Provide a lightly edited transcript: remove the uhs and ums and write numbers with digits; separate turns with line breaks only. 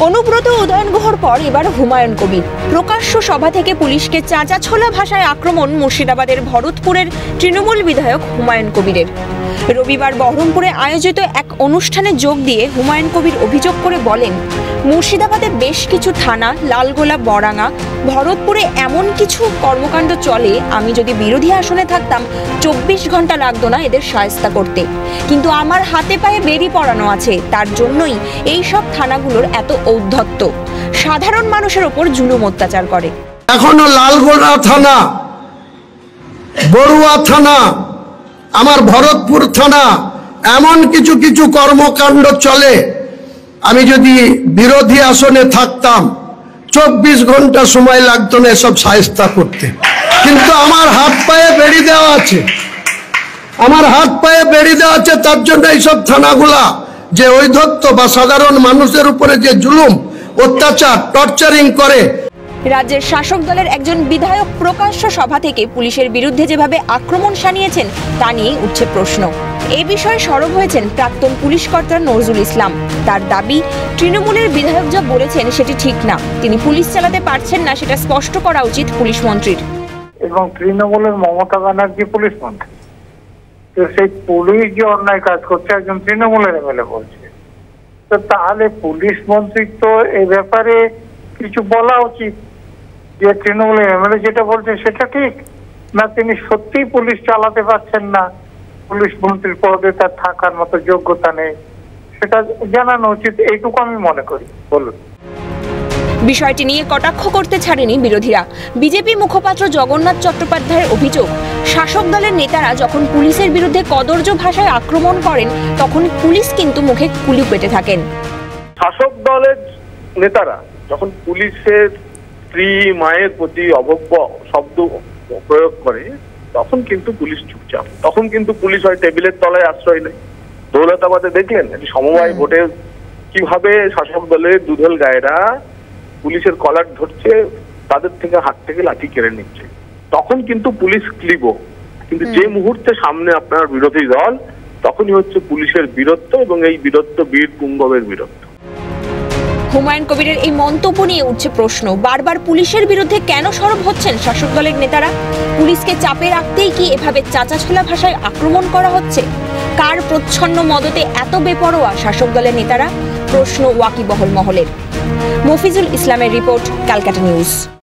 অনুব্রত উদয়ন গুহর পর এবার হুমায়ুন কবির। প্রকাশ্য সভা থেকে পুলিশকে চাঁচাছোলা ভাষায় আক্রমণ মুর্শিদাবাদের ভরতপুরের তৃণমূল বিধায়ক হুমায়ুন কবিরের। রবিবার বহরমপুরে আয়োজিত এক অনুষ্ঠানে যোগ দিয়ে হুমায়ুন কবির অভিযোগ করে বলেন, মুর্শিদাবাদে বেশ কিছু থানা, লালগোলা, বড়াঙ্গা, ভরতপুরে এমন কিছু কর্মকাণ্ড চলে, আমি যদি বিরোধী আসনে থাকতাম 24 ঘন্টা লাগতো না এদের শায়েস্তা করতে। কিন্তু আমার হাতে পায়ে বেরি পড়ানো আছে, তার জন্যই এই সব থানাগুলোর এত ঔদ্ধত্য, সাধারণ মানুষের ওপর জুলুম অত্যাচার করে।
এখনো লালগোলা থানা, বড়ুয়া থানা, আমার ভরতপুর থানা, এমন কিছু কিছু কর্মকাণ্ড চলে, আমি যদি বিরোধী আসনে থাকতাম 24 ঘন্টা সময় লাগতো না এসব শায়েস্তা করতে। কিন্তু আমার হাত পায়ে বেড়ি দেওয়া আছে, তার জন্য এইসব থানাগুলা যে ঔদ্ধত্য বা সাধারণ মানুষের উপরে যে জুলুম, অত্যাচার, টর্চারিং করে।
রাজ্যের শাসক দলের একজন বিধায়ক প্রকাশ্য সভা থেকে পুলিশের বিরুদ্ধে যেভাবে আক্রমণ শানিয়েছেন তা নিয়ে উঠছে প্রশ্ন। এ বিষয়ে সরব হয়েছেন প্রাক্তন পুলিশ কর্তা নজরুল ইসলাম। তার দাবি, তৃণমূলের বিধায়ক যা বলেছেন সেটি ঠিক না, তিনি পুলিশ চালাতে পারছেন না, সেটা স্পষ্ট করা উচিত পুলিশ মন্ত্রীর।
এবং তৃণমূলের মমতা ব্যানার্জি পুলিশ মন্ত্রী, তো সেই পুলিশ যে অন্যায় কাজ করছে একজন তৃণমূলের এমএলএ বলছে, তো তাহলে পুলিশ মন্ত্রী তো এ ব্যাপারে কিছু বলা উচিত যে তৃণমূলের এমএলএ যেটা বলছে সেটা ঠিক না, তিনি সত্যিই পুলিশ চালাতে পারছেন না, পুলিশ মন্ত্রীর পদে তার থাকার মতো যোগ্যতা নেই, সেটা জানানো উচিত, এইটুকু আমি মনে করি। বলুন।
বিষয়টি নিয়ে কটাক্ষ করতে ছাড়েনি বিরোধীরা। বিজেপি মুখপাত্র জগন্নাথ চট্টোপাধ্যায়ের অভিযোগ, শাসক দলের নেতারা যখন পুলিশের বিরুদ্ধে কদর্য ভাষায় আক্রমণ করেন তখন পুলিশ কিন্তু মুখে কুলু পেটে থাকেন।
শাসক দলের নেতারা যখন পুলিশের স্ত্রী, মায়ের প্রতি অভব্য শব্দ প্রয়োগ করে তখন কিন্তু পুলিশ চুপচাপ, তখন কিন্তু পুলিশ হয় টেবিলের তলায় আশ্রয় নেয়। দৌলতাবাদে দেখলেন সমবায় ভোটে কিভাবে শাসক দলের দুধল গায়েরা পুলিশের কলার ধরছে, তাদের থেকে হাত থেকে লাঠি কেড়ে নিচ্ছে, তখন কিন্তু পুলিশ ক্লিব। কিন্তু যে মুহূর্তে সামনে আপনার বিরোধী দল, তখনই হচ্ছে পুলিশের বীরত্ব, এবং এই বীরত্ব বীর পুঙ্গবের বীরত্ব।
হুমায়ুন কবিরের এই মন্তব্য নিয়ে উঠছে প্রশ্ন, বারবার পুলিশের বিরুদ্ধে কেন সরব হচ্ছেন শাসক দলের নেতারা? পুলিশকে চাপে রাখতেই কি এভাবে চাঁচাছোলা ভাষায় আক্রমণ করা হচ্ছে? কার প্রচ্ছন্ন মদতে এত বেপরোয়া শাসক দলের নেতারা? প্রশ্ন ওয়াকিবহল মহলের। মফিজুল ইসলামের রিপোর্ট, ক্যালকাটা নিউজ।